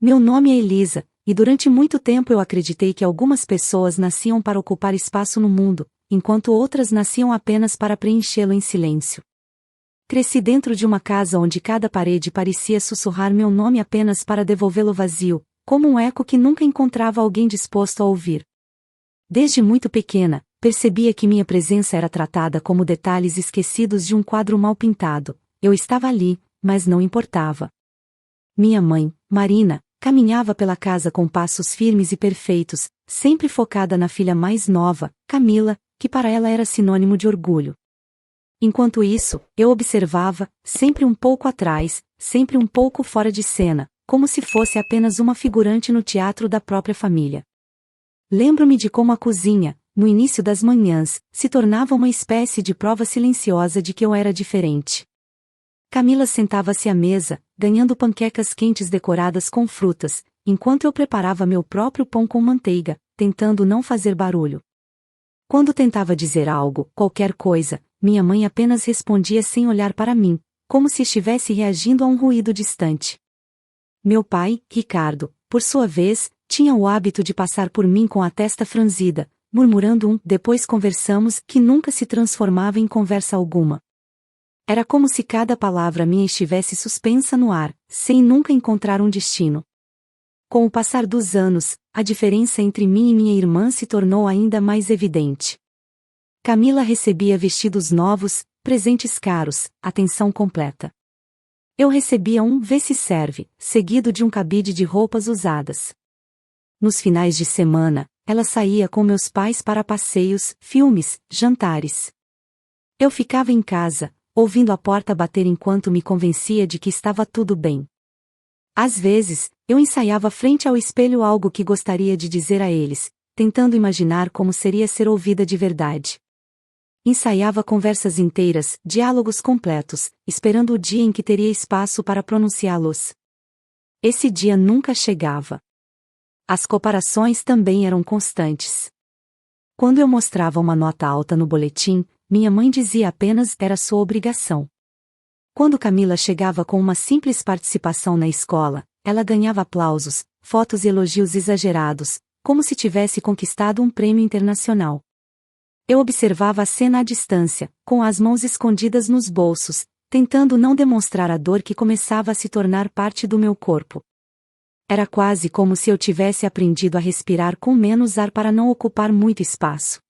Meu nome é Elisa, e durante muito tempo eu acreditei que algumas pessoas nasciam para ocupar espaço no mundo, enquanto outras nasciam apenas para preenchê-lo em silêncio. Cresci dentro de uma casa onde cada parede parecia sussurrar meu nome apenas para devolvê-lo vazio, como um eco que nunca encontrava alguém disposto a ouvir. Desde muito pequena, percebia que minha presença era tratada como detalhes esquecidos de um quadro mal pintado. Eu estava ali, mas não importava. Minha mãe, Marina, caminhava pela casa com passos firmes e perfeitos, sempre focada na filha mais nova, Camila, que para ela era sinônimo de orgulho. Enquanto isso, eu observava, sempre um pouco atrás, sempre um pouco fora de cena, como se fosse apenas uma figurante no teatro da própria família. Lembro-me de como a cozinha, no início das manhãs, se tornava uma espécie de prova silenciosa de que eu era diferente. Camila sentava-se à mesa, ganhando panquecas quentes decoradas com frutas, enquanto eu preparava meu próprio pão com manteiga, tentando não fazer barulho. Quando tentava dizer algo, qualquer coisa, minha mãe apenas respondia sem olhar para mim, como se estivesse reagindo a um ruído distante. Meu pai, Ricardo, por sua vez, tinha o hábito de passar por mim com a testa franzida, murmurando depois conversamos que nunca se transformava em conversa alguma. Era como se cada palavra minha estivesse suspensa no ar, sem nunca encontrar um destino. Com o passar dos anos, a diferença entre mim e minha irmã se tornou ainda mais evidente. Camila recebia vestidos novos, presentes caros, atenção completa. Eu recebia um vê-se-serve, seguido de um cabide de roupas usadas. Nos finais de semana, ela saía com meus pais para passeios, filmes, jantares. Eu ficava em casa, ouvindo a porta bater enquanto me convencia de que estava tudo bem. Às vezes, eu ensaiava frente ao espelho algo que gostaria de dizer a eles, tentando imaginar como seria ser ouvida de verdade. Ensaiava conversas inteiras, diálogos completos, esperando o dia em que teria espaço para pronunciá-los. Esse dia nunca chegava. As comparações também eram constantes. Quando eu mostrava uma nota alta no boletim, minha mãe dizia apenas era sua obrigação. Quando Camila chegava com uma simples participação na escola, ela ganhava aplausos, fotos e elogios exagerados, como se tivesse conquistado um prêmio internacional. Eu observava a cena à distância, com as mãos escondidas nos bolsos, tentando não demonstrar a dor que começava a se tornar parte do meu corpo. Era quase como se eu tivesse aprendido a respirar com menos ar para não ocupar muito espaço.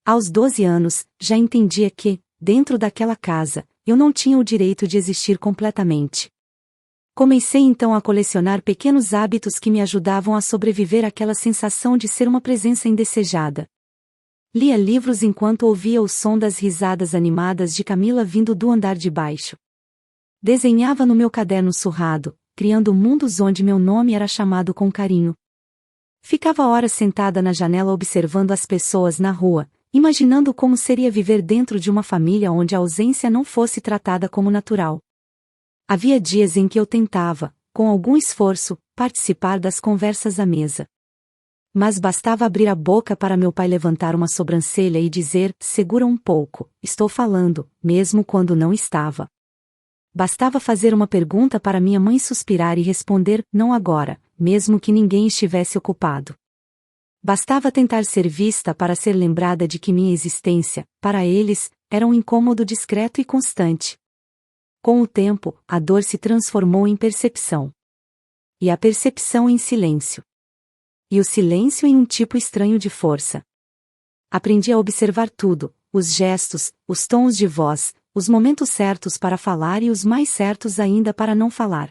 Aos 12 anos, já entendia que, dentro daquela casa, eu não tinha o direito de existir completamente. Comecei então a colecionar pequenos hábitos que me ajudavam a sobreviver àquela sensação de ser uma presença indesejada. Lia livros enquanto ouvia o som das risadas animadas de Camila vindo do andar de baixo. Desenhava no meu caderno surrado, criando mundos onde meu nome era chamado com carinho. Ficava horas sentada na janela observando as pessoas na rua, imaginando como seria viver dentro de uma família onde a ausência não fosse tratada como natural. Havia dias em que eu tentava, com algum esforço, participar das conversas à mesa. Mas bastava abrir a boca para meu pai levantar uma sobrancelha e dizer, segura um pouco, estou falando, mesmo quando não estava. Bastava fazer uma pergunta para minha mãe suspirar e responder, não agora, mesmo que ninguém estivesse ocupado. Bastava tentar ser vista para ser lembrada de que minha existência, para eles, era um incômodo discreto e constante. Com o tempo, a dor se transformou em percepção. E a percepção em silêncio. E o silêncio em um tipo estranho de força. Aprendi a observar tudo, os gestos, os tons de voz, os momentos certos para falar e os mais certos ainda para não falar.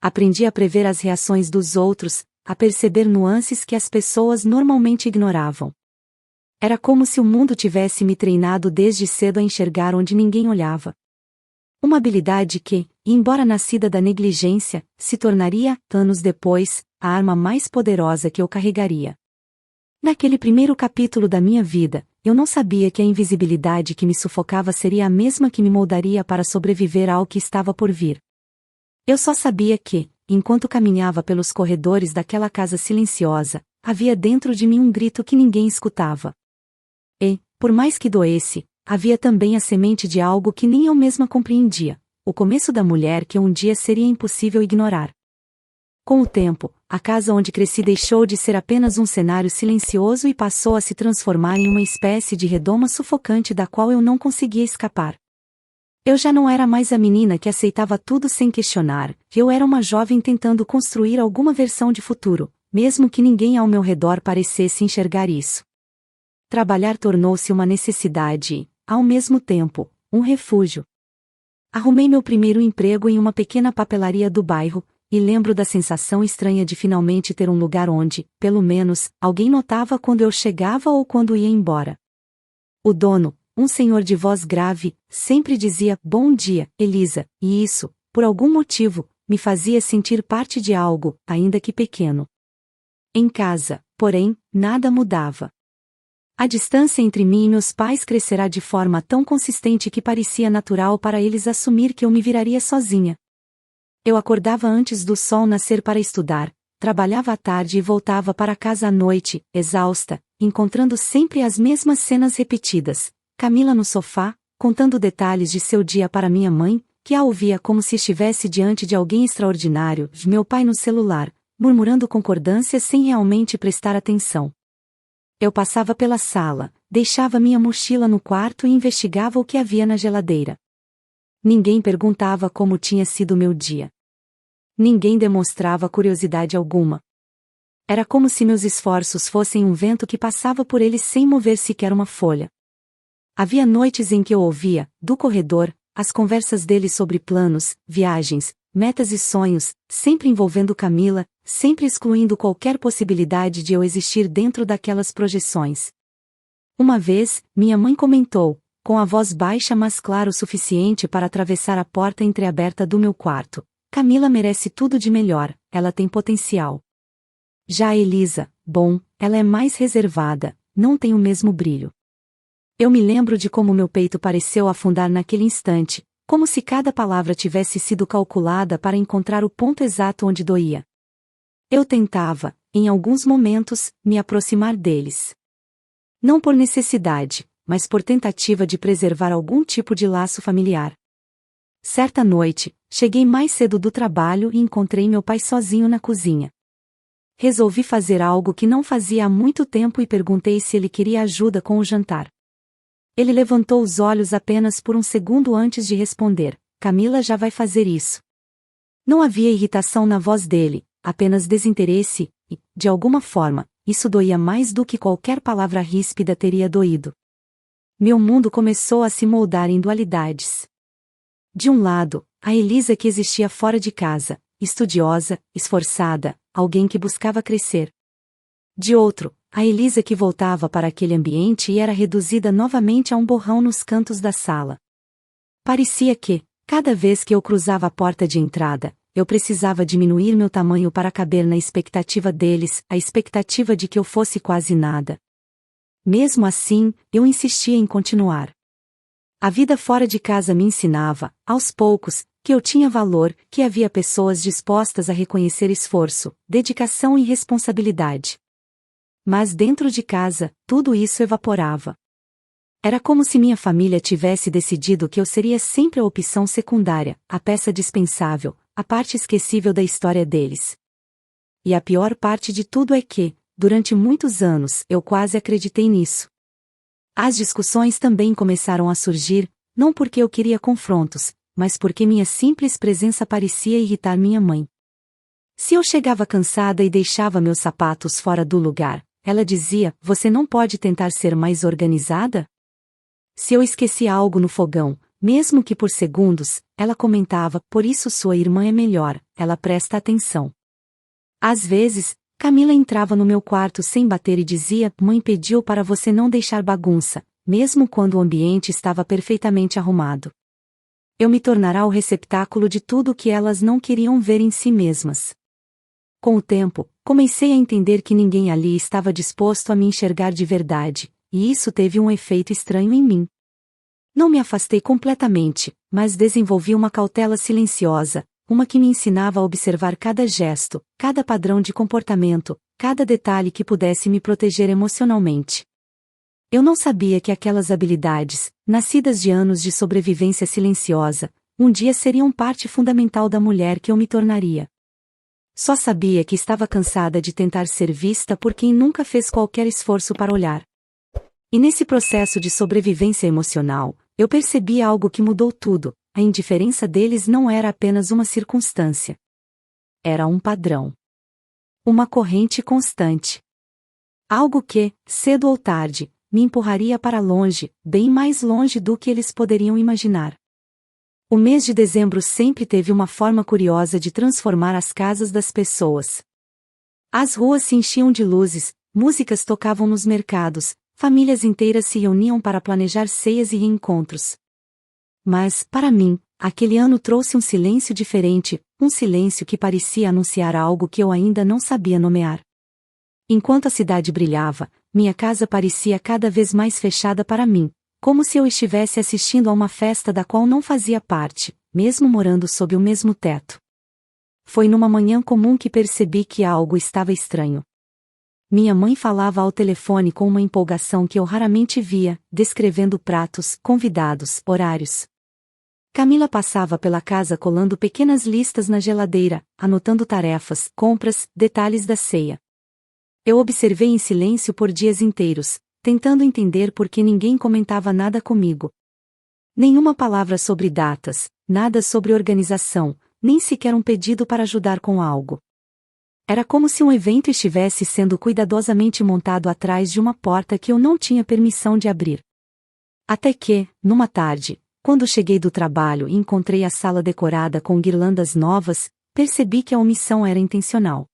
Aprendi a prever as reações dos outros, a perceber nuances que as pessoas normalmente ignoravam. Era como se o mundo tivesse me treinado desde cedo a enxergar onde ninguém olhava. Uma habilidade que, embora nascida da negligência, se tornaria, anos depois, a arma mais poderosa que eu carregaria. Naquele primeiro capítulo da minha vida, eu não sabia que a invisibilidade que me sufocava seria a mesma que me moldaria para sobreviver ao que estava por vir. Eu só sabia que, enquanto caminhava pelos corredores daquela casa silenciosa, havia dentro de mim um grito que ninguém escutava. E, por mais que doesse, havia também a semente de algo que nem eu mesma compreendia, o começo da mulher que um dia seria impossível ignorar. Com o tempo, a casa onde cresci deixou de ser apenas um cenário silencioso e passou a se transformar em uma espécie de redoma sufocante da qual eu não conseguia escapar. Eu já não era mais a menina que aceitava tudo sem questionar, eu era uma jovem tentando construir alguma versão de futuro, mesmo que ninguém ao meu redor parecesse enxergar isso. Trabalhar tornou-se uma necessidade e, ao mesmo tempo, um refúgio. Arrumei meu primeiro emprego em uma pequena papelaria do bairro, e lembro da sensação estranha de finalmente ter um lugar onde, pelo menos, alguém notava quando eu chegava ou quando ia embora. O dono, um senhor de voz grave, sempre dizia "Bom dia, Elisa", e isso, por algum motivo, me fazia sentir parte de algo, ainda que pequeno. Em casa, porém, nada mudava. A distância entre mim e meus pais crescerá de forma tão consistente que parecia natural para eles assumir que eu me viraria sozinha. Eu acordava antes do sol nascer para estudar, trabalhava à tarde e voltava para casa à noite, exausta, encontrando sempre as mesmas cenas repetidas. Camila no sofá, contando detalhes de seu dia para minha mãe, que a ouvia como se estivesse diante de alguém extraordinário, meu pai no celular, murmurando concordâncias sem realmente prestar atenção. Eu passava pela sala, deixava minha mochila no quarto e investigava o que havia na geladeira. Ninguém perguntava como tinha sido meu dia. Ninguém demonstrava curiosidade alguma. Era como se meus esforços fossem um vento que passava por eles sem mover sequer uma folha. Havia noites em que eu ouvia, do corredor, as conversas deles sobre planos, viagens, metas e sonhos, sempre envolvendo Camila, sempre excluindo qualquer possibilidade de eu existir dentro daquelas projeções. Uma vez, minha mãe comentou, com a voz baixa mas clara o suficiente para atravessar a porta entreaberta do meu quarto: "Camila merece tudo de melhor, ela tem potencial. Já a Elisa, bom, ela é mais reservada, não tem o mesmo brilho." Eu me lembro de como meu peito pareceu afundar naquele instante, como se cada palavra tivesse sido calculada para encontrar o ponto exato onde doía. Eu tentava, em alguns momentos, me aproximar deles. Não por necessidade, mas por tentativa de preservar algum tipo de laço familiar. Certa noite, cheguei mais cedo do trabalho e encontrei meu pai sozinho na cozinha. Resolvi fazer algo que não fazia há muito tempo e perguntei se ele queria ajuda com o jantar. Ele levantou os olhos apenas por um segundo antes de responder: "Camila já vai fazer isso." Não havia irritação na voz dele, apenas desinteresse, e, de alguma forma, isso doía mais do que qualquer palavra ríspida teria doído. Meu mundo começou a se moldar em dualidades. De um lado, a Elisa que existia fora de casa, estudiosa, esforçada, alguém que buscava crescer. De outro, a Elisa que voltava para aquele ambiente e era reduzida novamente a um borrão nos cantos da sala. Parecia que, cada vez que eu cruzava a porta de entrada, eu precisava diminuir meu tamanho para caber na expectativa deles, a expectativa de que eu fosse quase nada. Mesmo assim, eu insistia em continuar. A vida fora de casa me ensinava, aos poucos, que eu tinha valor, que havia pessoas dispostas a reconhecer esforço, dedicação e responsabilidade. Mas dentro de casa, tudo isso evaporava. Era como se minha família tivesse decidido que eu seria sempre a opção secundária, a peça dispensável, a parte esquecível da história deles. E a pior parte de tudo é que, durante muitos anos, eu quase acreditei nisso. As discussões também começaram a surgir, não porque eu queria confrontos, mas porque minha simples presença parecia irritar minha mãe. Se eu chegava cansada e deixava meus sapatos fora do lugar, ela dizia: "Você não pode tentar ser mais organizada?" Se eu esquecia algo no fogão, mesmo que por segundos, ela comentava: "Por isso sua irmã é melhor, ela presta atenção." Às vezes, Camila entrava no meu quarto sem bater e dizia: "Mãe pediu para você não deixar bagunça", mesmo quando o ambiente estava perfeitamente arrumado. Eu me tornara o receptáculo de tudo o que elas não queriam ver em si mesmas. Com o tempo, comecei a entender que ninguém ali estava disposto a me enxergar de verdade, e isso teve um efeito estranho em mim. Não me afastei completamente, mas desenvolvi uma cautela silenciosa, uma que me ensinava a observar cada gesto, cada padrão de comportamento, cada detalhe que pudesse me proteger emocionalmente. Eu não sabia que aquelas habilidades, nascidas de anos de sobrevivência silenciosa, um dia seriam parte fundamental da mulher que eu me tornaria. Só sabia que estava cansada de tentar ser vista por quem nunca fez qualquer esforço para olhar. E nesse processo de sobrevivência emocional, eu percebi algo que mudou tudo: a indiferença deles não era apenas uma circunstância. Era um padrão. Uma corrente constante. Algo que, cedo ou tarde, me empurraria para longe, bem mais longe do que eles poderiam imaginar. O mês de dezembro sempre teve uma forma curiosa de transformar as casas das pessoas. As ruas se enchiam de luzes, músicas tocavam nos mercados, famílias inteiras se reuniam para planejar ceias e reencontros. Mas, para mim, aquele ano trouxe um silêncio diferente, um silêncio que parecia anunciar algo que eu ainda não sabia nomear. Enquanto a cidade brilhava, minha casa parecia cada vez mais fechada para mim, como se eu estivesse assistindo a uma festa da qual não fazia parte, mesmo morando sob o mesmo teto. Foi numa manhã comum que percebi que algo estava estranho. Minha mãe falava ao telefone com uma empolgação que eu raramente via, descrevendo pratos, convidados, horários. Camila passava pela casa colando pequenas listas na geladeira, anotando tarefas, compras, detalhes da ceia. Eu observei em silêncio por dias inteiros, tentando entender por que ninguém comentava nada comigo. Nenhuma palavra sobre datas, nada sobre organização, nem sequer um pedido para ajudar com algo. Era como se um evento estivesse sendo cuidadosamente montado atrás de uma porta que eu não tinha permissão de abrir. Até que, numa tarde, quando cheguei do trabalho e encontrei a sala decorada com guirlandas novas, percebi que a omissão era intencional.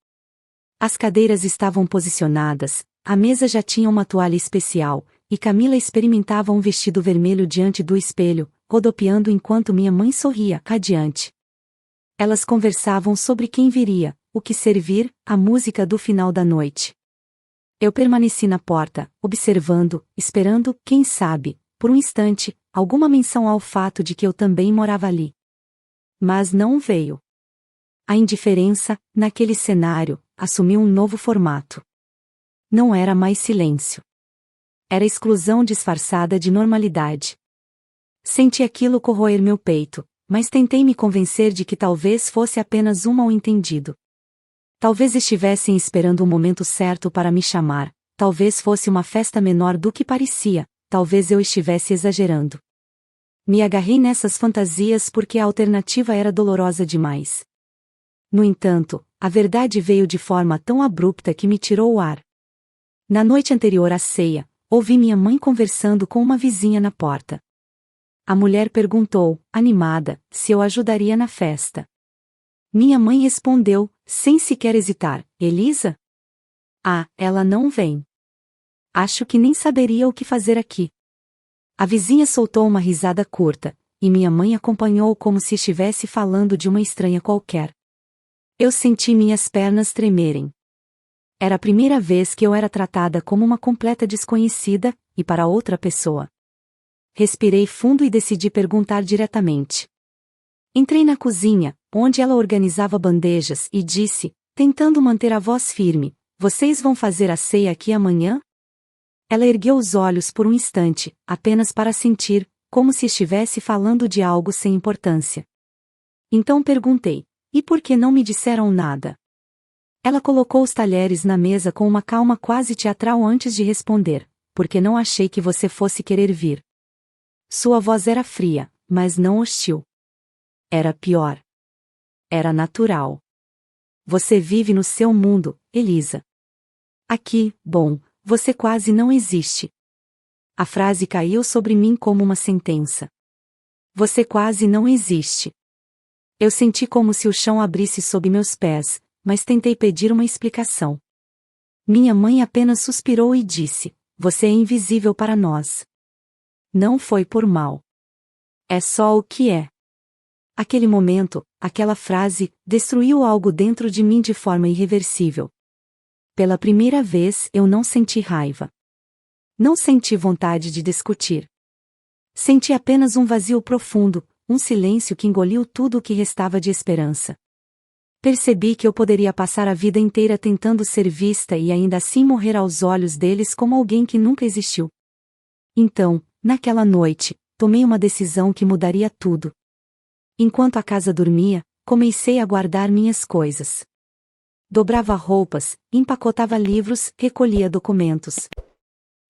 As cadeiras estavam posicionadas, a mesa já tinha uma toalha especial, e Camila experimentava um vestido vermelho diante do espelho, rodopiando enquanto minha mãe sorria, radiante. Elas conversavam sobre quem viria, o que servir, a música do final da noite. Eu permaneci na porta, observando, esperando, quem sabe, por um instante, alguma menção ao fato de que eu também morava ali. Mas não veio. A indiferença, naquele cenário, assumiu um novo formato. Não era mais silêncio. Era exclusão disfarçada de normalidade. Senti aquilo corroer meu peito, mas tentei me convencer de que talvez fosse apenas um mal-entendido. Talvez estivessem esperando o momento certo para me chamar, talvez fosse uma festa menor do que parecia, talvez eu estivesse exagerando. Me agarrei nessas fantasias porque a alternativa era dolorosa demais. No entanto, a verdade veio de forma tão abrupta que me tirou o ar. Na noite anterior à ceia, ouvi minha mãe conversando com uma vizinha na porta. A mulher perguntou, animada, se eu ajudaria na festa. Minha mãe respondeu, sem sequer hesitar, Elisa? Ah, ela não vem. Acho que nem saberia o que fazer aqui. A vizinha soltou uma risada curta, e minha mãe acompanhou como se estivesse falando de uma estranha qualquer. Eu senti minhas pernas tremerem. Era a primeira vez que eu era tratada como uma completa desconhecida, e para outra pessoa. Respirei fundo e decidi perguntar diretamente. Entrei na cozinha, onde ela organizava bandejas, e disse, tentando manter a voz firme, vocês vão fazer a ceia aqui amanhã? Ela ergueu os olhos por um instante, apenas para sentir, como se estivesse falando de algo sem importância. Então perguntei, e por que não me disseram nada? Ela colocou os talheres na mesa com uma calma quase teatral antes de responder, porque não achei que você fosse querer vir. Sua voz era fria, mas não hostil. Era pior. Era natural. Você vive no seu mundo, Elisa. Aqui, bom, você quase não existe. A frase caiu sobre mim como uma sentença. Você quase não existe. Eu senti como se o chão abrisse sob meus pés, mas tentei pedir uma explicação. Minha mãe apenas suspirou e disse, você é invisível para nós. Não foi por mal. É só o que é. Aquele momento, aquela frase, destruiu algo dentro de mim de forma irreversível. Pela primeira vez eu não senti raiva. Não senti vontade de discutir. Senti apenas um vazio profundo, um silêncio que engoliu tudo o que restava de esperança. Percebi que eu poderia passar a vida inteira tentando ser vista e ainda assim morrer aos olhos deles como alguém que nunca existiu. Então, naquela noite, tomei uma decisão que mudaria tudo. Enquanto a casa dormia, comecei a guardar minhas coisas. Dobrava roupas, empacotava livros, recolhia documentos.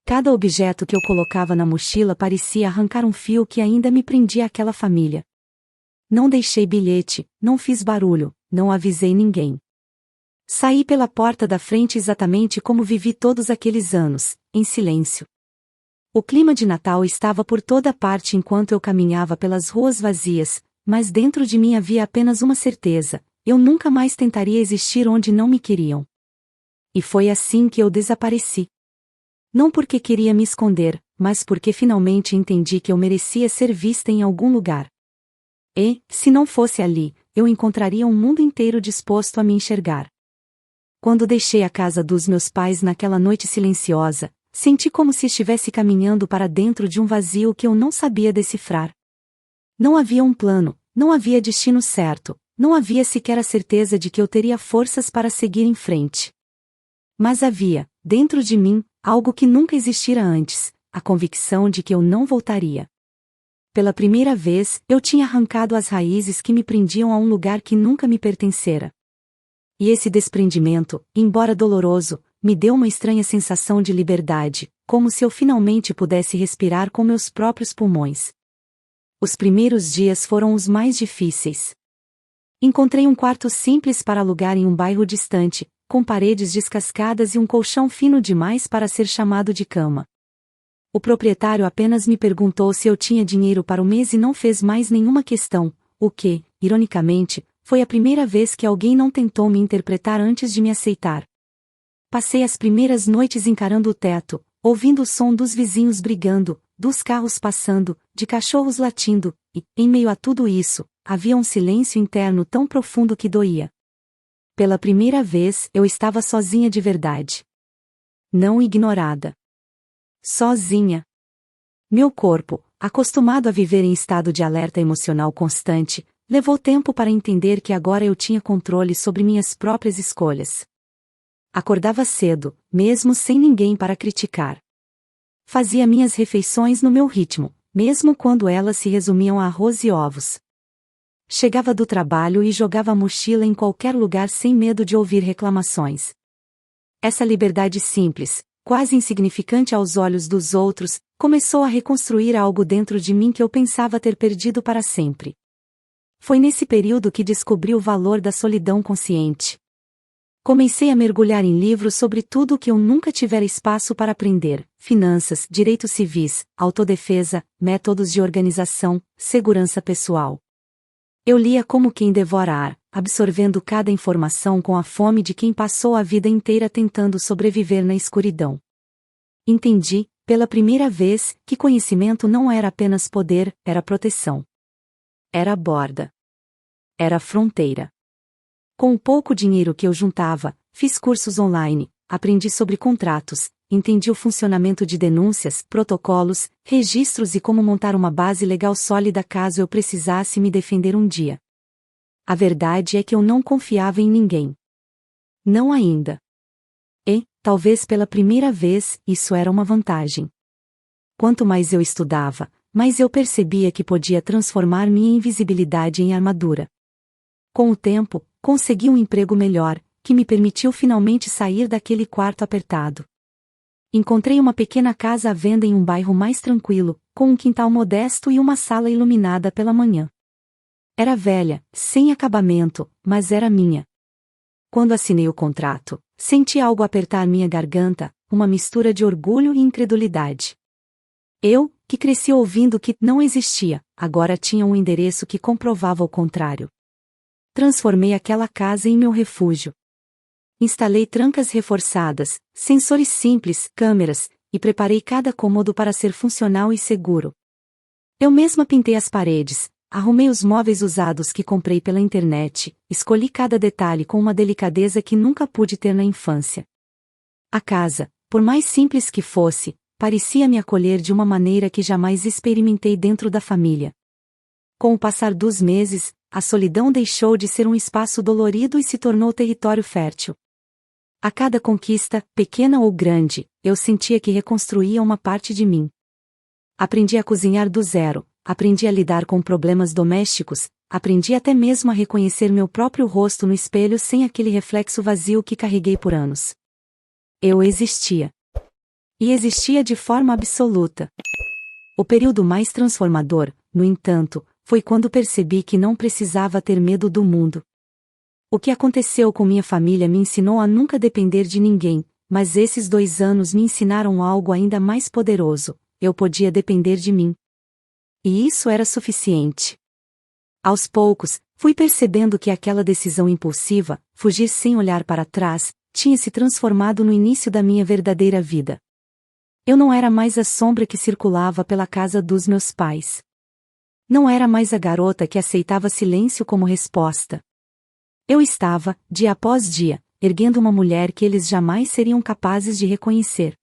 Cada objeto que eu colocava na mochila parecia arrancar um fio que ainda me prendia àquela família. Não deixei bilhete, não fiz barulho, não avisei ninguém. Saí pela porta da frente exatamente como vivi todos aqueles anos, em silêncio. O clima de Natal estava por toda parte enquanto eu caminhava pelas ruas vazias, mas dentro de mim havia apenas uma certeza: eu nunca mais tentaria existir onde não me queriam. E foi assim que eu desapareci. Não porque queria me esconder, mas porque finalmente entendi que eu merecia ser vista em algum lugar. E, se não fosse ali, eu encontraria um mundo inteiro disposto a me enxergar. Quando deixei a casa dos meus pais naquela noite silenciosa, senti como se estivesse caminhando para dentro de um vazio que eu não sabia decifrar. Não havia um plano, não havia destino certo, não havia sequer a certeza de que eu teria forças para seguir em frente. Mas havia, dentro de mim, algo que nunca existira antes, a convicção de que eu não voltaria. Pela primeira vez, eu tinha arrancado as raízes que me prendiam a um lugar que nunca me pertencera. E esse desprendimento, embora doloroso, me deu uma estranha sensação de liberdade, como se eu finalmente pudesse respirar com meus próprios pulmões. Os primeiros dias foram os mais difíceis. Encontrei um quarto simples para alugar em um bairro distante, com paredes descascadas e um colchão fino demais para ser chamado de cama. O proprietário apenas me perguntou se eu tinha dinheiro para o mês e não fez mais nenhuma questão, o que, ironicamente, foi a primeira vez que alguém não tentou me interpretar antes de me aceitar. Passei as primeiras noites encarando o teto, ouvindo o som dos vizinhos brigando, dos carros passando, de cachorros latindo, e, em meio a tudo isso, havia um silêncio interno tão profundo que doía. Pela primeira vez, eu estava sozinha de verdade. Não ignorada. Sozinha. Meu corpo, acostumado a viver em estado de alerta emocional constante, levou tempo para entender que agora eu tinha controle sobre minhas próprias escolhas. Acordava cedo, mesmo sem ninguém para criticar. Fazia minhas refeições no meu ritmo, mesmo quando elas se resumiam a arroz e ovos. Chegava do trabalho e jogava a mochila em qualquer lugar sem medo de ouvir reclamações. Essa liberdade simples, quase insignificante aos olhos dos outros, começou a reconstruir algo dentro de mim que eu pensava ter perdido para sempre. Foi nesse período que descobri o valor da solidão consciente. Comecei a mergulhar em livros sobre tudo o que eu nunca tivera espaço para aprender: finanças, direitos civis, autodefesa, métodos de organização, segurança pessoal. Eu lia como quem devora ar, absorvendo cada informação com a fome de quem passou a vida inteira tentando sobreviver na escuridão. Entendi, pela primeira vez, que conhecimento não era apenas poder, era proteção. Era borda. Era fronteira. Com o pouco dinheiro que eu juntava, fiz cursos online, aprendi sobre contratos, entendi o funcionamento de denúncias, protocolos, registros e como montar uma base legal sólida caso eu precisasse me defender um dia. A verdade é que eu não confiava em ninguém. Não ainda. E, talvez pela primeira vez, isso era uma vantagem. Quanto mais eu estudava, mais eu percebia que podia transformar minha invisibilidade em armadura. Com o tempo, consegui um emprego melhor, que me permitiu finalmente sair daquele quarto apertado. Encontrei uma pequena casa à venda em um bairro mais tranquilo, com um quintal modesto e uma sala iluminada pela manhã. Era velha, sem acabamento, mas era minha. Quando assinei o contrato, senti algo apertar minha garganta, uma mistura de orgulho e incredulidade. Eu, que cresci ouvindo que não existia, agora tinha um endereço que comprovava o contrário. Transformei aquela casa em meu refúgio. Instalei trancas reforçadas, sensores simples, câmeras, e preparei cada cômodo para ser funcional e seguro. Eu mesma pintei as paredes, arrumei os móveis usados que comprei pela internet, escolhi cada detalhe com uma delicadeza que nunca pude ter na infância. A casa, por mais simples que fosse, parecia me acolher de uma maneira que jamais experimentei dentro da família. Com o passar dos meses, a solidão deixou de ser um espaço dolorido e se tornou território fértil. A cada conquista, pequena ou grande, eu sentia que reconstruía uma parte de mim. Aprendi a cozinhar do zero, aprendi a lidar com problemas domésticos, aprendi até mesmo a reconhecer meu próprio rosto no espelho sem aquele reflexo vazio que carreguei por anos. Eu existia. E existia de forma absoluta. O período mais transformador, no entanto, foi quando percebi que não precisava ter medo do mundo. O que aconteceu com minha família me ensinou a nunca depender de ninguém, mas esses 2 anos me ensinaram algo ainda mais poderoso: eu podia depender de mim. E isso era suficiente. Aos poucos, fui percebendo que aquela decisão impulsiva, fugir sem olhar para trás, tinha se transformado no início da minha verdadeira vida. Eu não era mais a sombra que circulava pela casa dos meus pais. Não era mais a garota que aceitava silêncio como resposta. Eu estava, dia após dia, erguendo uma mulher que eles jamais seriam capazes de reconhecer.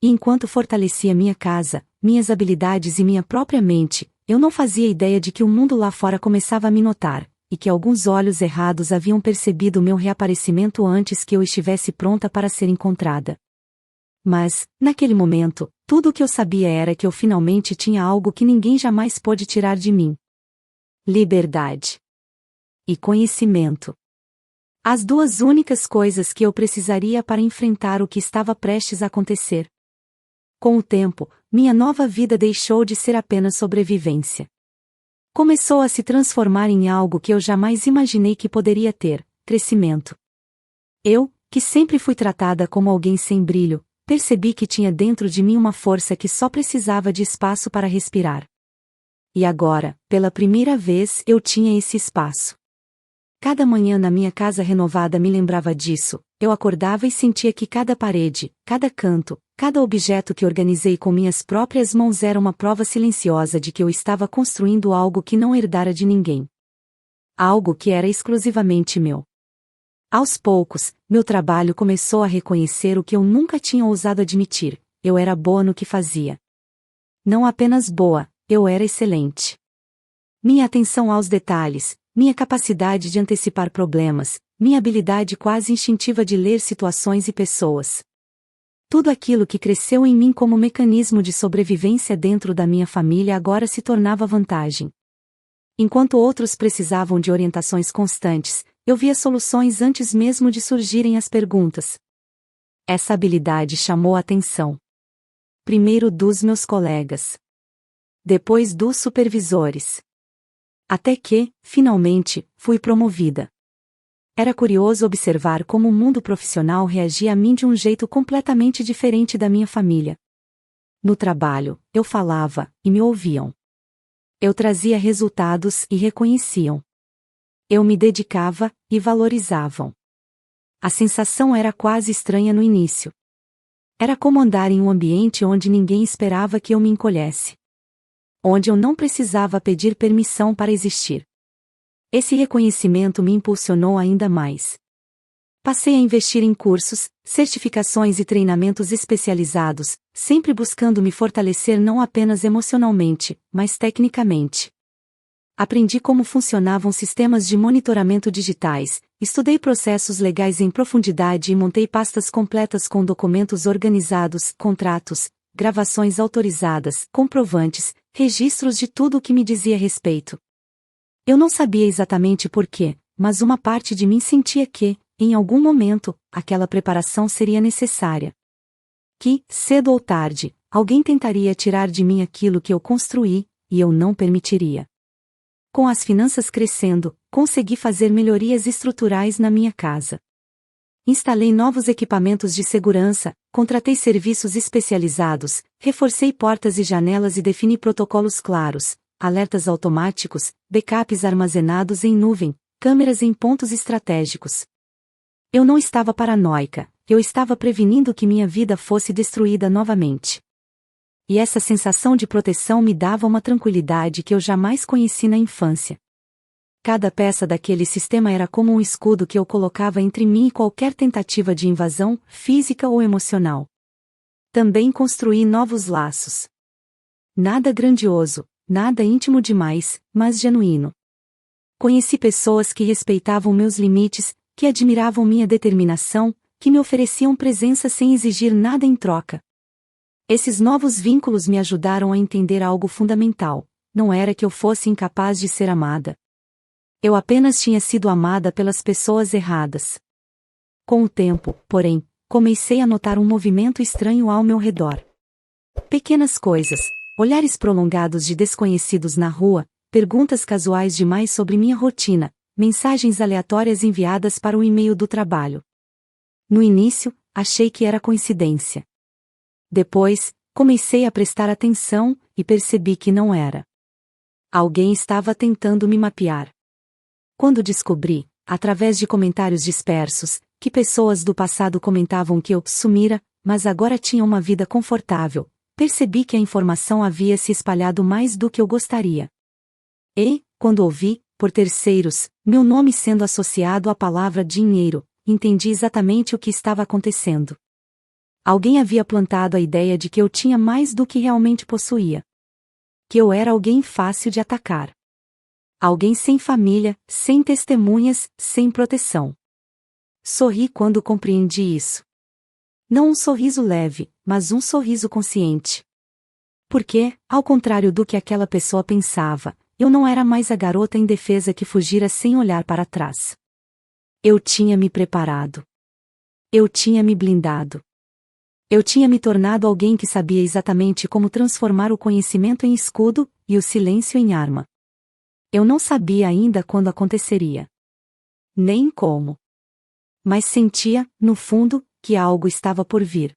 E enquanto fortalecia minha casa, minhas habilidades e minha própria mente, eu não fazia ideia de que o mundo lá fora começava a me notar, e que alguns olhos errados haviam percebido meu reaparecimento antes que eu estivesse pronta para ser encontrada. Mas, naquele momento, tudo o que eu sabia era que eu finalmente tinha algo que ninguém jamais pôde tirar de mim: liberdade e conhecimento. As 2 únicas coisas que eu precisaria para enfrentar o que estava prestes a acontecer. Com o tempo, minha nova vida deixou de ser apenas sobrevivência. Começou a se transformar em algo que eu jamais imaginei que poderia ter: crescimento. Eu, que sempre fui tratada como alguém sem brilho, percebi que tinha dentro de mim uma força que só precisava de espaço para respirar. E agora, pela primeira vez, eu tinha esse espaço. Cada manhã na minha casa renovada me lembrava disso. Eu acordava e sentia que cada parede, cada canto, cada objeto que organizei com minhas próprias mãos era uma prova silenciosa de que eu estava construindo algo que não herdara de ninguém. Algo que era exclusivamente meu. Aos poucos, meu trabalho começou a reconhecer o que eu nunca tinha ousado admitir: eu era boa no que fazia. Não apenas boa, eu era excelente. Minha atenção aos detalhes, minha capacidade de antecipar problemas, minha habilidade quase instintiva de ler situações e pessoas. Tudo aquilo que cresceu em mim como mecanismo de sobrevivência dentro da minha família agora se tornava vantagem. Enquanto outros precisavam de orientações constantes, eu via soluções antes mesmo de surgirem as perguntas. Essa habilidade chamou a atenção. Primeiro dos meus colegas. Depois dos supervisores. Até que, finalmente, fui promovida. Era curioso observar como o mundo profissional reagia a mim de um jeito completamente diferente da minha família. No trabalho, eu falava, e me ouviam. Eu trazia resultados e reconheciam. Eu me dedicava, e valorizavam. A sensação era quase estranha no início. Era como andar em um ambiente onde ninguém esperava que eu me encolhesse. Onde eu não precisava pedir permissão para existir. Esse reconhecimento me impulsionou ainda mais. Passei a investir em cursos, certificações e treinamentos especializados, sempre buscando me fortalecer não apenas emocionalmente, mas tecnicamente. Aprendi como funcionavam sistemas de monitoramento digitais, estudei processos legais em profundidade e montei pastas completas com documentos organizados, contratos, gravações autorizadas, comprovantes, registros de tudo o que me dizia respeito. Eu não sabia exatamente porquê, mas uma parte de mim sentia que, em algum momento, aquela preparação seria necessária. Que, cedo ou tarde, alguém tentaria tirar de mim aquilo que eu construí, e eu não permitiria. Com as finanças crescendo, consegui fazer melhorias estruturais na minha casa. Instalei novos equipamentos de segurança, contratei serviços especializados, reforcei portas e janelas e defini protocolos claros, alertas automáticos, backups armazenados em nuvem, câmeras em pontos estratégicos. Eu não estava paranoica, eu estava prevenindo que minha vida fosse destruída novamente. E essa sensação de proteção me dava uma tranquilidade que eu jamais conheci na infância. Cada peça daquele sistema era como um escudo que eu colocava entre mim e qualquer tentativa de invasão, física ou emocional. Também construí novos laços. Nada grandioso, nada íntimo demais, mas genuíno. Conheci pessoas que respeitavam meus limites, que admiravam minha determinação, que me ofereciam presença sem exigir nada em troca. Esses novos vínculos me ajudaram a entender algo fundamental: não era que eu fosse incapaz de ser amada. Eu apenas tinha sido amada pelas pessoas erradas. Com o tempo, porém, comecei a notar um movimento estranho ao meu redor. Pequenas coisas, olhares prolongados de desconhecidos na rua, perguntas casuais demais sobre minha rotina, mensagens aleatórias enviadas para o e-mail do trabalho. No início, achei que era coincidência. Depois, comecei a prestar atenção e percebi que não era. Alguém estava tentando me mapear. Quando descobri, através de comentários dispersos, que pessoas do passado comentavam que eu sumira, mas agora tinha uma vida confortável, percebi que a informação havia se espalhado mais do que eu gostaria. E, quando ouvi, por terceiros, meu nome sendo associado à palavra dinheiro, entendi exatamente o que estava acontecendo. Alguém havia plantado a ideia de que eu tinha mais do que realmente possuía. Que eu era alguém fácil de atacar. Alguém sem família, sem testemunhas, sem proteção. Sorri quando compreendi isso. Não um sorriso leve, mas um sorriso consciente. Porque, ao contrário do que aquela pessoa pensava, eu não era mais a garota indefesa que fugira sem olhar para trás. Eu tinha me preparado. Eu tinha me blindado. Eu tinha me tornado alguém que sabia exatamente como transformar o conhecimento em escudo, e o silêncio em arma. Eu não sabia ainda quando aconteceria. Nem como. Mas sentia, no fundo, que algo estava por vir.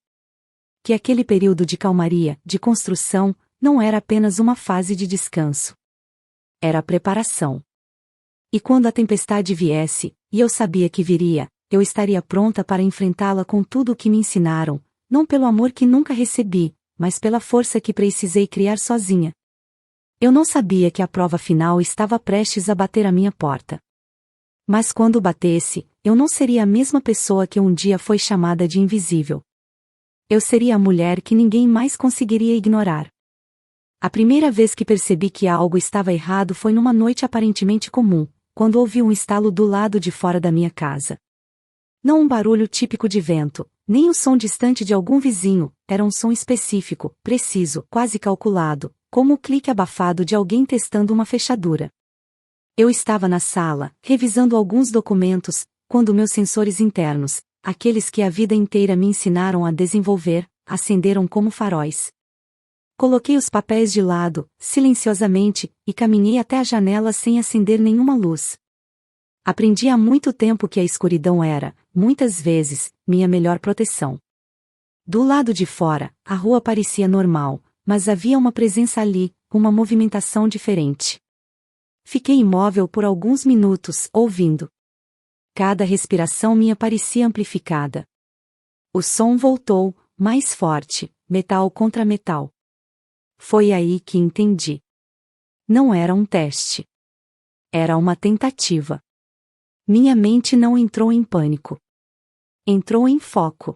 Que aquele período de calmaria, de construção, não era apenas uma fase de descanso. Era preparação. E quando a tempestade viesse, e eu sabia que viria, eu estaria pronta para enfrentá-la com tudo o que me ensinaram, não pelo amor que nunca recebi, mas pela força que precisei criar sozinha. Eu não sabia que a prova final estava prestes a bater à minha porta. Mas quando batesse, eu não seria a mesma pessoa que um dia foi chamada de invisível. Eu seria a mulher que ninguém mais conseguiria ignorar. A primeira vez que percebi que algo estava errado foi numa noite aparentemente comum, quando ouvi um estalo do lado de fora da minha casa. Não um barulho típico de vento, nem o som distante de algum vizinho, era um som específico, preciso, quase calculado, como o clique abafado de alguém testando uma fechadura. Eu estava na sala, revisando alguns documentos, quando meus sensores internos, aqueles que a vida inteira me ensinaram a desenvolver, acenderam como faróis. Coloquei os papéis de lado, silenciosamente, e caminhei até a janela sem acender nenhuma luz. Aprendi há muito tempo que a escuridão era, muitas vezes, minha melhor proteção. Do lado de fora, a rua parecia normal, mas havia uma presença ali, uma movimentação diferente. Fiquei imóvel por alguns minutos, ouvindo. Cada respiração minha parecia amplificada. O som voltou, mais forte, metal contra metal. Foi aí que entendi. Não era um teste. Era uma tentativa. Minha mente não entrou em pânico. Entrou em foco.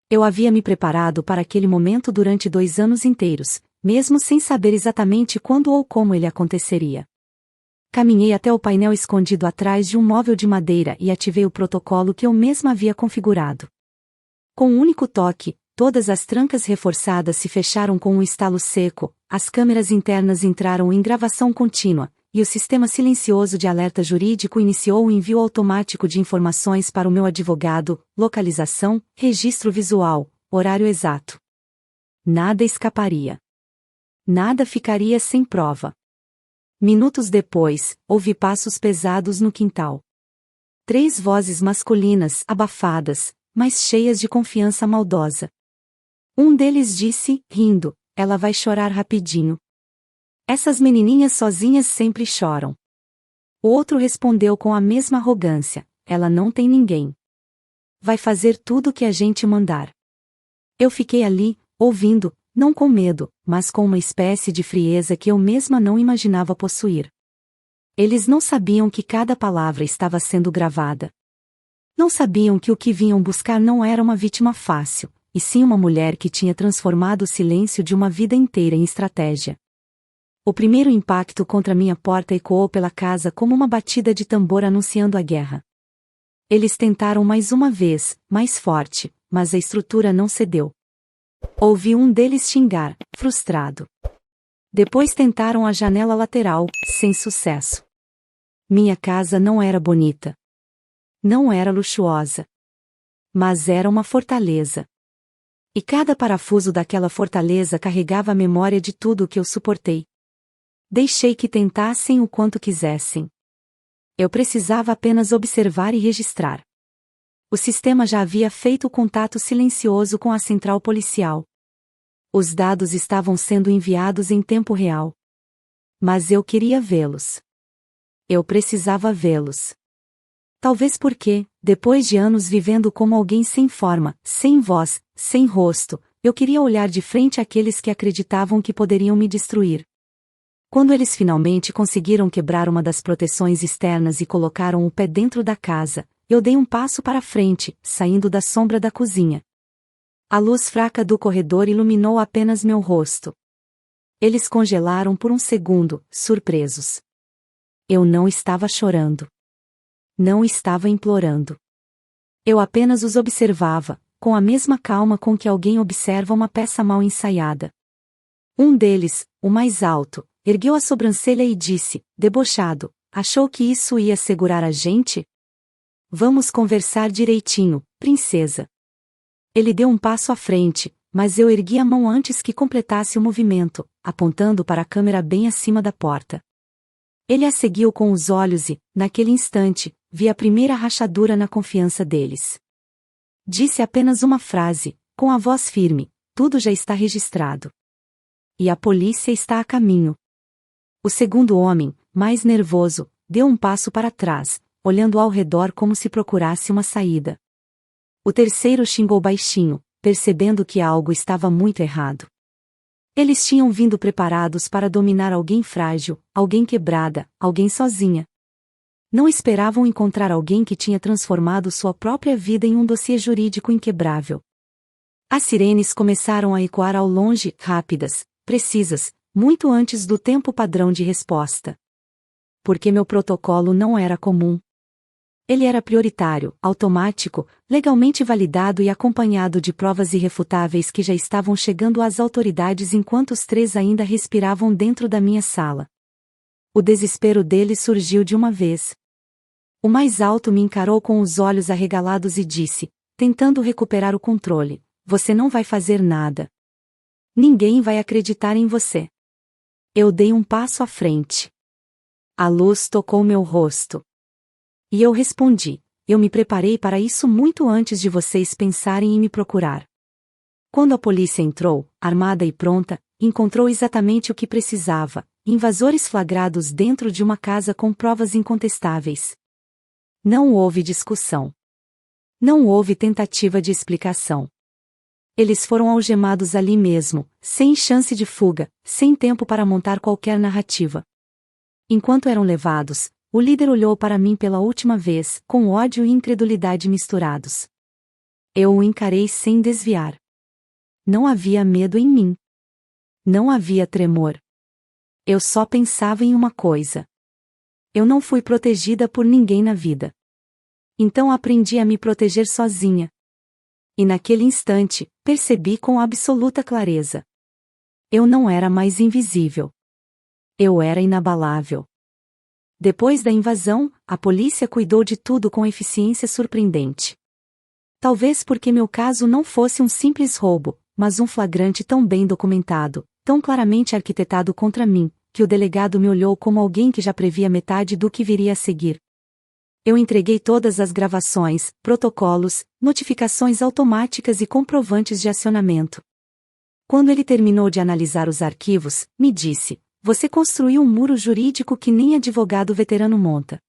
Eu havia me preparado para aquele momento durante 2 anos inteiros, mesmo sem saber exatamente quando ou como ele aconteceria. Caminhei até o painel escondido atrás de um móvel de madeira e ativei o protocolo que eu mesma havia configurado. Com um único toque, todas as trancas reforçadas se fecharam com um estalo seco, as câmeras internas entraram em gravação contínua, e o sistema silencioso de alerta jurídico iniciou o envio automático de informações para o meu advogado, localização, registro visual, horário exato. Nada escaparia. Nada ficaria sem prova. Minutos depois, ouvi passos pesados no quintal. 3 vozes masculinas, abafadas, mas cheias de confiança maldosa. Um deles disse, rindo, ela vai chorar rapidinho. Essas menininhas sozinhas sempre choram. O outro respondeu com a mesma arrogância, ela não tem ninguém. Vai fazer tudo o que a gente mandar. Eu fiquei ali, ouvindo, não com medo, mas com uma espécie de frieza que eu mesma não imaginava possuir. Eles não sabiam que cada palavra estava sendo gravada. Não sabiam que o que vinham buscar não era uma vítima fácil, e sim uma mulher que tinha transformado o silêncio de uma vida inteira em estratégia. O primeiro impacto contra minha porta ecoou pela casa como uma batida de tambor anunciando a guerra. Eles tentaram mais uma vez, mais forte, mas a estrutura não cedeu. Ouvi um deles xingar, frustrado. Depois tentaram a janela lateral, sem sucesso. Minha casa não era bonita. Não era luxuosa. Mas era uma fortaleza. E cada parafuso daquela fortaleza carregava a memória de tudo o que eu suportei. Deixei que tentassem o quanto quisessem. Eu precisava apenas observar e registrar. O sistema já havia feito o contato silencioso com a central policial. Os dados estavam sendo enviados em tempo real. Mas eu queria vê-los. Eu precisava vê-los. Talvez porque, depois de anos vivendo como alguém sem forma, sem voz, sem rosto, eu queria olhar de frente àqueles que acreditavam que poderiam me destruir. Quando eles finalmente conseguiram quebrar uma das proteções externas e colocaram o pé dentro da casa, eu dei um passo para frente, saindo da sombra da cozinha. A luz fraca do corredor iluminou apenas meu rosto. Eles congelaram por um segundo, surpresos. Eu não estava chorando. Não estava implorando. Eu apenas os observava, com a mesma calma com que alguém observa uma peça mal ensaiada. Um deles, o mais alto, ergueu a sobrancelha e disse, debochado, achou que isso ia segurar a gente? Vamos conversar direitinho, princesa. Ele deu um passo à frente, mas eu ergui a mão antes que completasse o movimento, apontando para a câmera bem acima da porta. Ele a seguiu com os olhos e, naquele instante, vi a primeira rachadura na confiança deles. Disse apenas uma frase, com a voz firme, tudo já está registrado. E a polícia está a caminho. O segundo homem, mais nervoso, deu um passo para trás, olhando ao redor como se procurasse uma saída. O terceiro xingou baixinho, percebendo que algo estava muito errado. Eles tinham vindo preparados para dominar alguém frágil, alguém quebrada, alguém sozinha. Não esperavam encontrar alguém que tinha transformado sua própria vida em um dossiê jurídico inquebrável. As sirenes começaram a ecoar ao longe, rápidas, precisas, muito antes do tempo padrão de resposta. Porque meu protocolo não era comum. Ele era prioritário, automático, legalmente validado e acompanhado de provas irrefutáveis que já estavam chegando às autoridades enquanto os três ainda respiravam dentro da minha sala. O desespero deles surgiu de uma vez. O mais alto me encarou com os olhos arregalados e disse, tentando recuperar o controle, você não vai fazer nada. Ninguém vai acreditar em você. Eu dei um passo à frente. A luz tocou meu rosto. E eu respondi, eu me preparei para isso muito antes de vocês pensarem em me procurar. Quando a polícia entrou, armada e pronta, encontrou exatamente o que precisava, invasores flagrados dentro de uma casa com provas incontestáveis. Não houve discussão. Não houve tentativa de explicação. Eles foram algemados ali mesmo, sem chance de fuga, sem tempo para montar qualquer narrativa. Enquanto eram levados, o líder olhou para mim pela última vez, com ódio e incredulidade misturados. Eu o encarei sem desviar. Não havia medo em mim. Não havia tremor. Eu só pensava em uma coisa. Eu não fui protegida por ninguém na vida. Então aprendi a me proteger sozinha. E naquele instante, percebi com absoluta clareza. Eu não era mais invisível. Eu era inabalável. Depois da invasão, a polícia cuidou de tudo com eficiência surpreendente. Talvez porque meu caso não fosse um simples roubo, mas um flagrante tão bem documentado, tão claramente arquitetado contra mim, que o delegado me olhou como alguém que já previa metade do que viria a seguir. Eu entreguei todas as gravações, protocolos, notificações automáticas e comprovantes de acionamento. Quando ele terminou de analisar os arquivos, me disse, você construiu um muro jurídico que nem advogado veterano monta.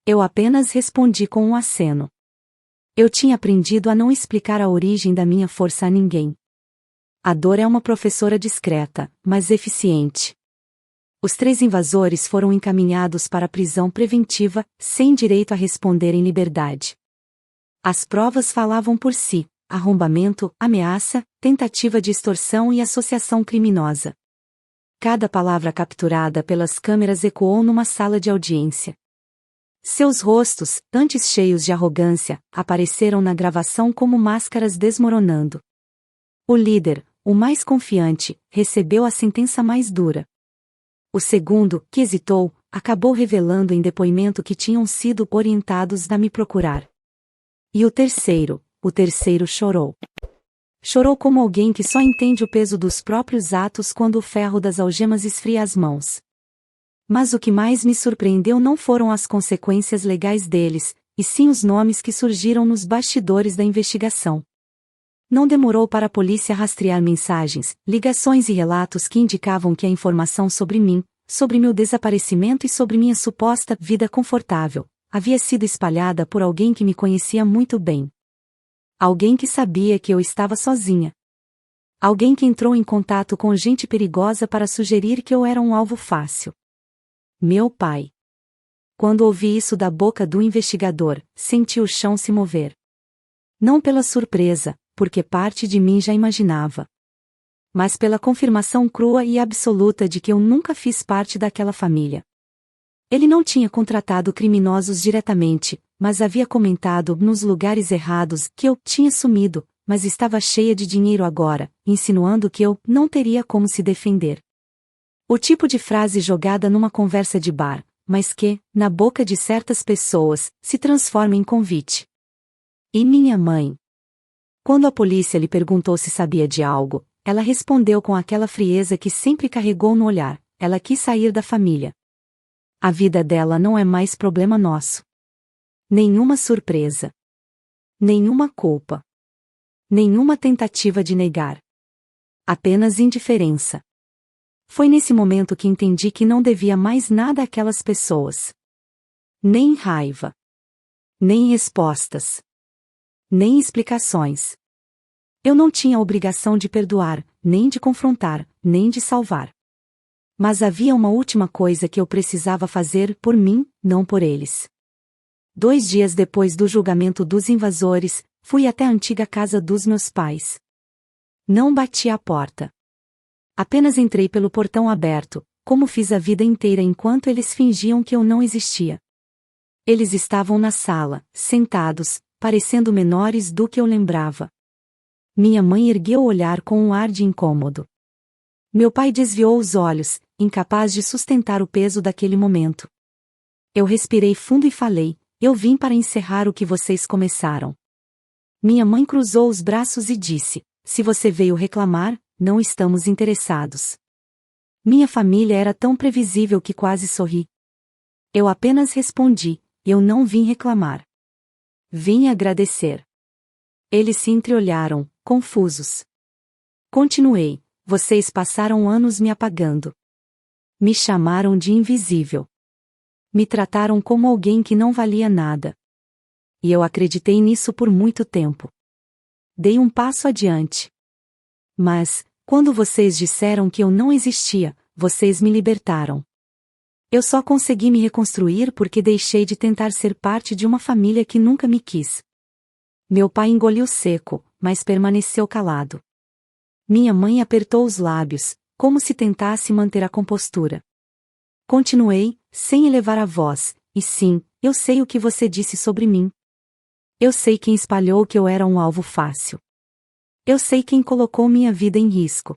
Eu apenas respondi com um aceno. Eu tinha aprendido a não explicar a origem da minha força a ninguém. A dor é uma professora discreta, mas eficiente. Os 3 invasores foram encaminhados para a prisão preventiva, sem direito a responder em liberdade. As provas falavam por si: arrombamento, ameaça, tentativa de extorsão e associação criminosa. Cada palavra capturada pelas câmeras ecoou numa sala de audiência. Seus rostos, antes cheios de arrogância, apareceram na gravação como máscaras desmoronando. O líder, o mais confiante, recebeu a sentença mais dura. O segundo, que hesitou, acabou revelando em depoimento que tinham sido orientados a me procurar. E o terceiro chorou. Chorou como alguém que só entende o peso dos próprios atos quando o ferro das algemas esfria as mãos. Mas o que mais me surpreendeu não foram as consequências legais deles, e sim os nomes que surgiram nos bastidores da investigação. Não demorou para a polícia rastrear mensagens, ligações e relatos que indicavam que a informação sobre mim, sobre meu desaparecimento e sobre minha suposta vida confortável, havia sido espalhada por alguém que me conhecia muito bem. Alguém que sabia que eu estava sozinha. Alguém que entrou em contato com gente perigosa para sugerir que eu era um alvo fácil. Meu pai. Quando ouvi isso da boca do investigador, senti o chão se mover. Não pela surpresa, porque parte de mim já imaginava. Mas pela confirmação crua e absoluta de que eu nunca fiz parte daquela família. Ele não tinha contratado criminosos diretamente, mas havia comentado nos lugares errados que eu tinha sumido, mas estava cheia de dinheiro agora, insinuando que eu não teria como se defender. O tipo de frase jogada numa conversa de bar, mas que, na boca de certas pessoas, se transforma em convite. E minha mãe? Quando a polícia lhe perguntou se sabia de algo, ela respondeu com aquela frieza que sempre carregou no olhar: ela quis sair da família. A vida dela não é mais problema nosso. Nenhuma surpresa. Nenhuma culpa. Nenhuma tentativa de negar. Apenas indiferença. Foi nesse momento que entendi que não devia mais nada àquelas pessoas. Nem raiva. Nem respostas. Nem explicações. Eu não tinha a obrigação de perdoar, nem de confrontar, nem de salvar. Mas havia uma última coisa que eu precisava fazer por mim, não por eles. 2 dias depois do julgamento dos invasores, fui até a antiga casa dos meus pais. Não bati à porta. Apenas entrei pelo portão aberto, como fiz a vida inteira enquanto eles fingiam que eu não existia. Eles estavam na sala, sentados, parecendo menores do que eu lembrava. Minha mãe ergueu o olhar com um ar de incômodo. Meu pai desviou os olhos, incapaz de sustentar o peso daquele momento. Eu respirei fundo e falei: eu vim para encerrar o que vocês começaram. Minha mãe cruzou os braços e disse: se você veio reclamar, não estamos interessados. Minha família era tão previsível que quase sorri. Eu apenas respondi: eu não vim reclamar. Vim agradecer. Eles se entreolharam, confusos. Continuei: vocês passaram anos me apagando. Me chamaram de invisível. Me trataram como alguém que não valia nada. E eu acreditei nisso por muito tempo. Dei um passo adiante. Mas, quando vocês disseram que eu não existia, vocês me libertaram. Eu só consegui me reconstruir porque deixei de tentar ser parte de uma família que nunca me quis. Meu pai engoliu seco, mas permaneceu calado. Minha mãe apertou os lábios, como se tentasse manter a compostura. Continuei, sem elevar a voz: e sim, eu sei o que você disse sobre mim. Eu sei quem espalhou que eu era um alvo fácil. Eu sei quem colocou minha vida em risco.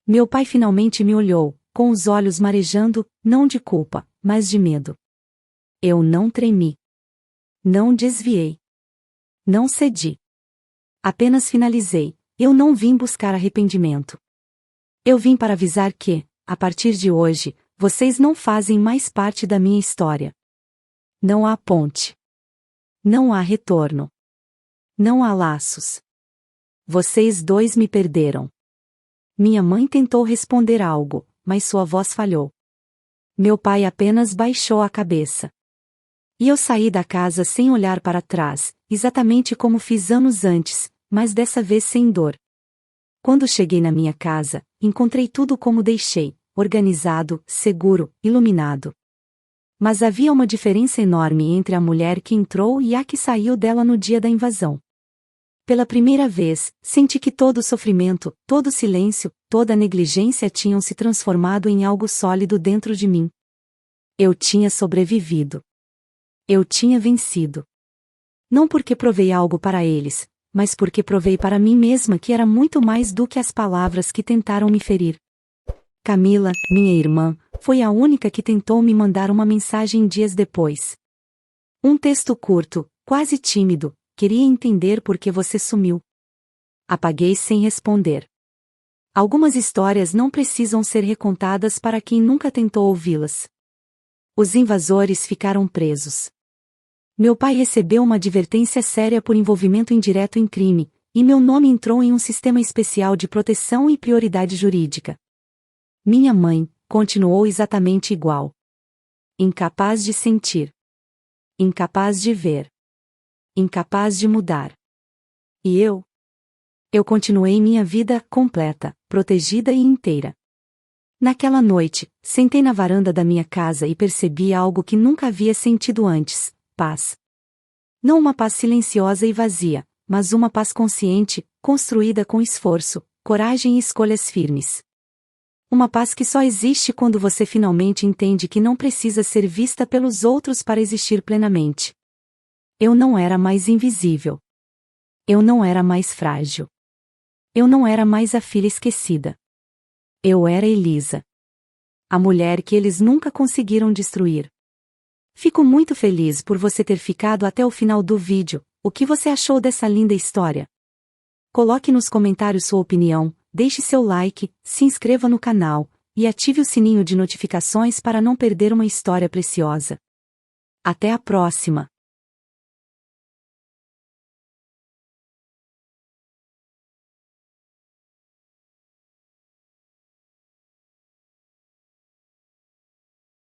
Meu pai finalmente me olhou, com os olhos marejando, não de culpa, mas de medo. Eu não tremi. Não desviei. Não cedi. Apenas finalizei: eu não vim buscar arrependimento. Eu vim para avisar que, a partir de hoje, vocês não fazem mais parte da minha história. Não há ponte. Não há retorno. Não há laços. Vocês dois me perderam. Minha mãe tentou responder algo, mas sua voz falhou. Meu pai apenas baixou a cabeça. E eu saí da casa sem olhar para trás, exatamente como fiz anos antes, mas dessa vez sem dor. Quando cheguei na minha casa, encontrei tudo como deixei: organizado, seguro, iluminado. Mas havia uma diferença enorme entre a mulher que entrou e a que saiu dela no dia da invasão. Pela primeira vez, senti que todo o sofrimento, todo o silêncio, toda a negligência tinham se transformado em algo sólido dentro de mim. Eu tinha sobrevivido. Eu tinha vencido. Não porque provei algo para eles, mas porque provei para mim mesma que era muito mais do que as palavras que tentaram me ferir. Camila, minha irmã, foi a única que tentou me mandar uma mensagem dias depois. Um texto curto, quase tímido, queria entender por que você sumiu. Apaguei sem responder. Algumas histórias não precisam ser recontadas para quem nunca tentou ouvi-las. Os invasores ficaram presos. Meu pai recebeu uma advertência séria por envolvimento indireto em crime, e meu nome entrou em um sistema especial de proteção e prioridade jurídica. Minha mãe continuou exatamente igual. Incapaz de sentir. Incapaz de ver. Incapaz de mudar. E eu? Eu continuei minha vida completa, protegida e inteira. Naquela noite, sentei na varanda da minha casa e percebi algo que nunca havia sentido antes: paz. Não uma paz silenciosa e vazia, mas uma paz consciente, construída com esforço, coragem e escolhas firmes. Uma paz que só existe quando você finalmente entende que não precisa ser vista pelos outros para existir plenamente. Eu não era mais invisível. Eu não era mais frágil. Eu não era mais a filha esquecida. Eu era Elisa. A mulher que eles nunca conseguiram destruir. Fico muito feliz por você ter ficado até o final do vídeo. O que você achou dessa linda história? Coloque nos comentários sua opinião, deixe seu like, se inscreva no canal, e ative o sininho de notificações para não perder uma história preciosa. Até a próxima!